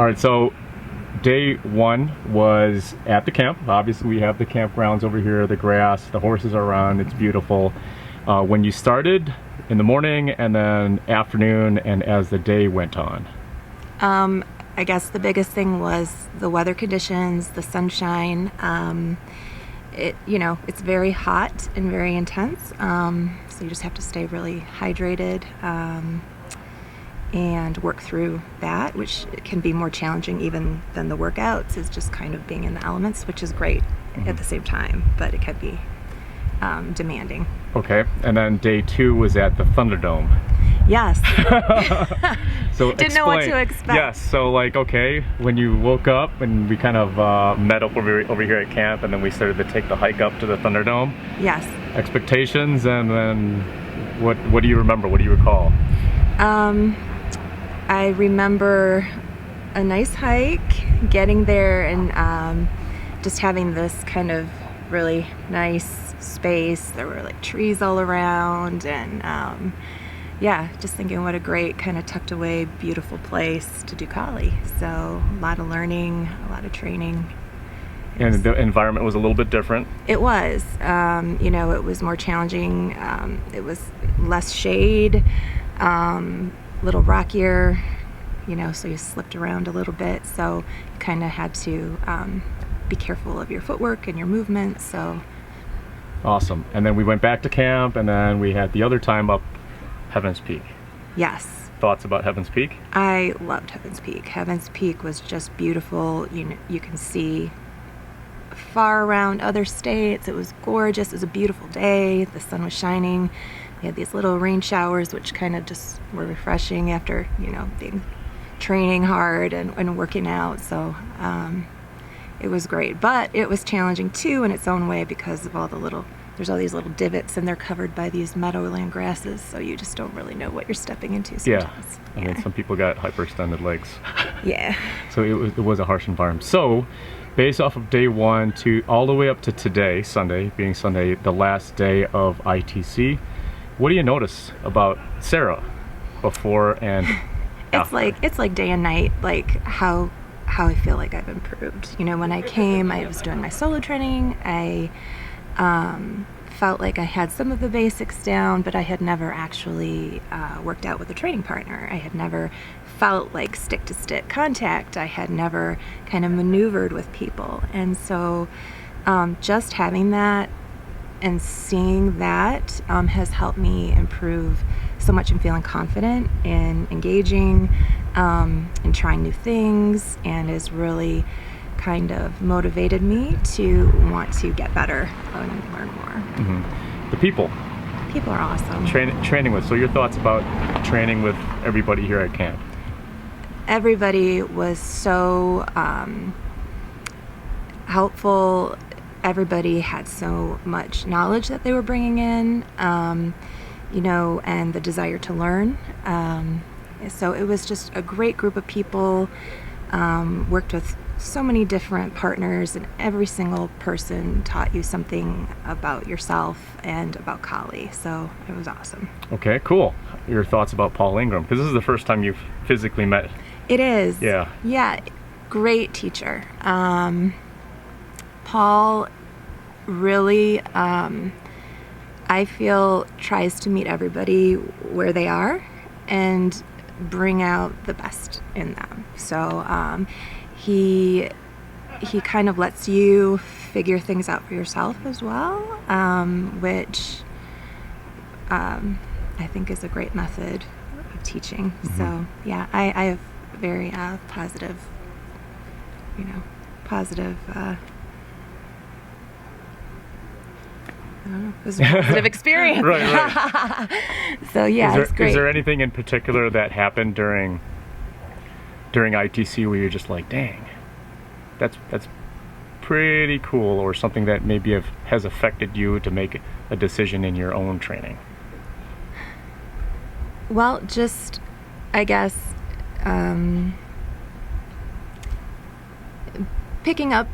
All right, so day one was at the camp. Obviously, we have the campgrounds over here, the grass, the horses are around, it's beautiful. When you started in the morning and then afternoon and as the day went on? I guess the biggest thing was the weather conditions, the sunshine. It's very hot and very intense, so you just have to stay really hydrated and work through that, which can be more challenging even than the workouts, is just kind of being in the elements, which is great at the same time, but it can be demanding. Okay, and then day two was at the Thunderdome. Yes. So Didn't know what to expect. Yes, so okay, when you woke up and we kind of met up over here at camp and then we started to take the hike up to the Thunderdome. Yes. Expectations, and then what do you remember? What do you recall? I remember a nice hike, getting there, and just having this kind of really nice space. There were like trees all around, and just thinking what a great kind of tucked away, beautiful place to do Kali. So a lot of learning, a lot of training. And the environment was a little bit different. It was, it was more challenging. It was less shade, little rockier, so you slipped around a little bit. So you kind of had to be careful of your footwork and your movement. So awesome. And then we went back to camp, and then we had the other time up Heaven's Peak. Yes. Thoughts about Heaven's Peak? I loved Heaven's Peak. Heaven's Peak was just beautiful. You can see far around other states. It was gorgeous. It was a beautiful day. The sun was shining. We had these little rain showers, which kind of just were refreshing after, being training hard and working out. So it was great. But it was challenging too in its own way because of there's all these little divots, and they're covered by these meadowland grasses, so you just don't really know what you're stepping into sometimes. I mean, some people got hyperextended legs. Yeah. So it was a harsh environment. So based off of day one to all the way up to today, Sunday, the last day of ITC, what do you notice about Sarah before and after? It's like day and night, like how I feel like I've improved. When I came, I was doing my solo training. I felt like I had some of the basics down, but I had never actually worked out with a training partner. I had never felt like stick-to-stick contact. I had never kind of maneuvered with people. And so just having that and seeing that has helped me improve so much in feeling confident in engaging and trying new things, and has really kind of motivated me to want to get better and learn more. Mm-hmm. The people are awesome. Training with, so your thoughts about training with everybody here at camp? Everybody was so helpful. Everybody had so much knowledge that they were bringing in, and the desire to learn. So it was just a great group of people. Worked with so many different partners, and every single person taught you something about yourself and about Kali. So it was awesome. Okay, cool. Your thoughts about Paul Ingram, because this is the first time you've physically met. It is. Yeah, great teacher. Paul really, I feel, tries to meet everybody where they are and bring out the best in them. So he kind of lets you figure things out for yourself as well, which I think is a great method of teaching. Mm-hmm. So yeah, I have very positive I don't know, it was a positive experience. Right. So yeah, it's great. Is there anything in particular that happened during ITC where you're just like, dang, that's pretty cool, or something that maybe has affected you to make a decision in your own training? Well, just, I guess, picking up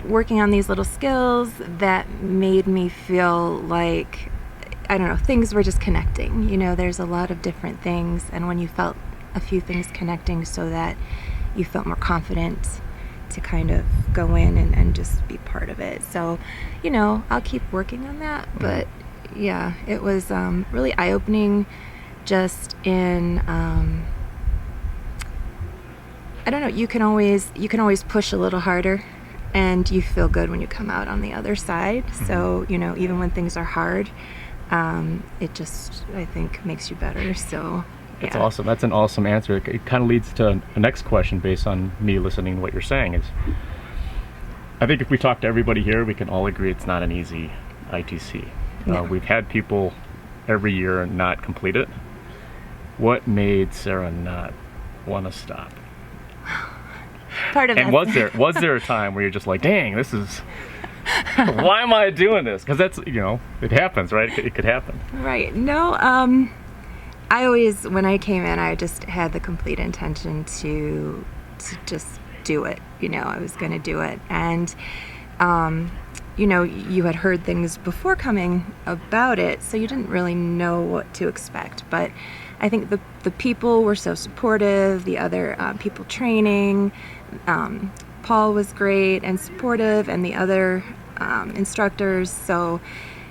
working on these little skills that made me feel like, I don't know, things were just connecting. There's a lot of different things, and when you felt a few things connecting so that you felt more confident to kind of go in and just be part of it. So, you know, I'll keep working on that. But yeah, it was really eye-opening just in, I don't know, you can always push a little harder, and you feel good when you come out on the other side. So, you know, even when things are hard, it just, I think, makes you better. So That's awesome. That's an awesome answer. It kind of leads to the next question based on me listening to what you're saying is, I think if we talk to everybody here, we can all agree it's not an easy ITC. No. We've had people every year not complete it. What made Sarah not want to stop? Part of And that. was there a time where you're just like, dang, this is, why am I doing this? Because that's, you know, it happens, right? It could happen. Right. No, I always, when I came in, I just had the complete intention to just do it. You know, I was going to do it. And, you know, you had heard things before coming about it, so you didn't really know what to expect. But I think the people were so supportive, the other people training, Paul was great and supportive, and the other instructors. So,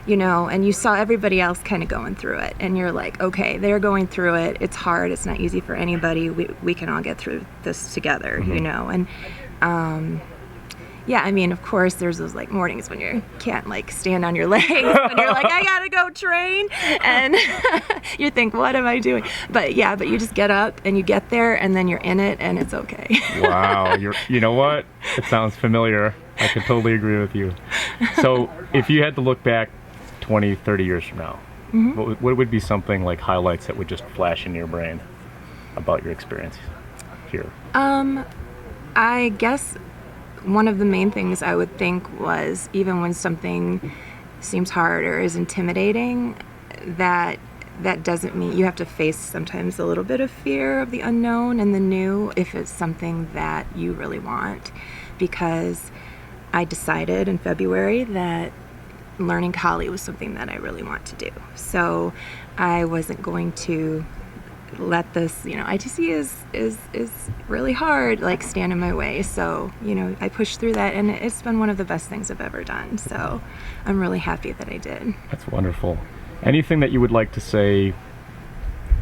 you know, and you saw everybody else kind of going through it, and you're like, okay, they're going through it. It's hard. It's not easy for anybody. We can all get through this together, you know. And yeah, I mean, of course, there's those like mornings when you can't like stand on your legs, when you're like, I gotta go train, and you think, what am I doing? But yeah, but you just get up and you get there, and then you're in it, and it's okay. Wow, you know what? It sounds familiar. I could totally agree with you. So if you had to look back 20, 30 years from now, what would be something like highlights that would just flash in your brain about your experience here? I guess one of the main things I would think was, even when something seems hard or is intimidating, that doesn't mean you have to face sometimes a little bit of fear of the unknown and the new if it's something that you really want. Because I decided in February that learning Kali was something that I really want to do. So I wasn't going to let this, you know, ITC is really hard, like, stand in my way. So, you know, I pushed through that, and it's been one of the best things I've ever done. So I'm really happy that I did. That's wonderful. Anything that you would like to say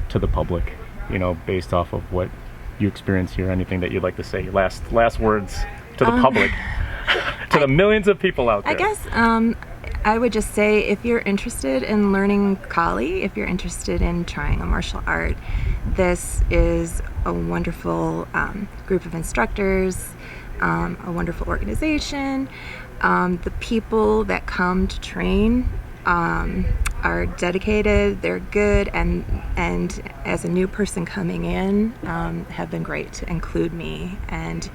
to the public, you know, based off of what you experienced here? Anything that you'd like to say? Last words to the public, to the millions of people out there. I guess I would just say, if you're interested in learning Kali, if you're interested in trying a martial art, this is a wonderful group of instructors, a wonderful organization. The people that come to train are dedicated, they're good, and as a new person coming in, have been great to include me. And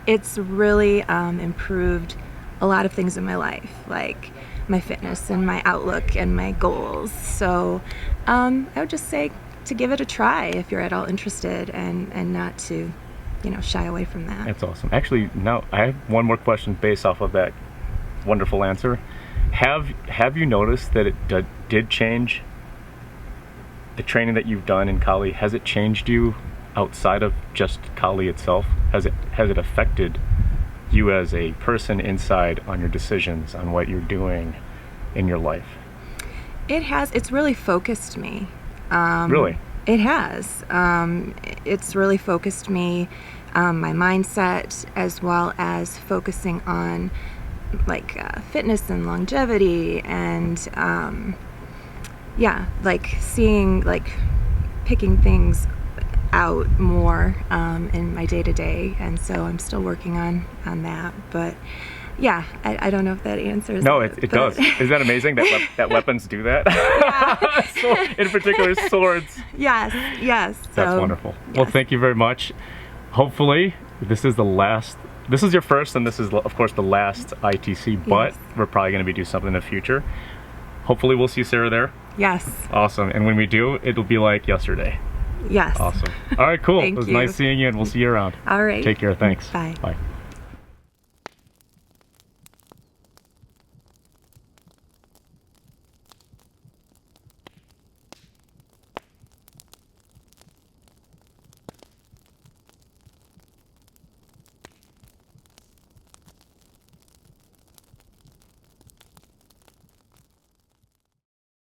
it's really improved a lot of things in my life, like my fitness and my outlook and my goals. So I would just say to give it a try if you're at all interested, and not to, you know, shy away from that. That's awesome. Actually, now I have one more question based off of that wonderful answer. Have you noticed that it did change the training that you've done in Kali? Has it changed you outside of just Kali itself? Has it affected you as a person inside on your decisions on what you're doing in your life? It has. It's really focused me. Really? It has. It's really focused me, my mindset, as well as focusing on like fitness and longevity, and yeah, like seeing, like picking things out more in my day-to-day. And so I'm still working on that. But yeah, I don't know if that answers. No, it does. Isn't that amazing that weapons do that? Yeah. So, in particular, swords. Yes. That's wonderful. Yes. Well, thank you very much. Hopefully, this is your first, and this is, of course, the last ITC, but we're probably going to be doing something in the future. Hopefully, we'll see Sarah there. Yes. Awesome. And when we do, it'll be like yesterday. Yes. Awesome. All right, cool. It was you. nice seeing you, and we'll see you around. All right. Take care. Thanks. Bye. Bye.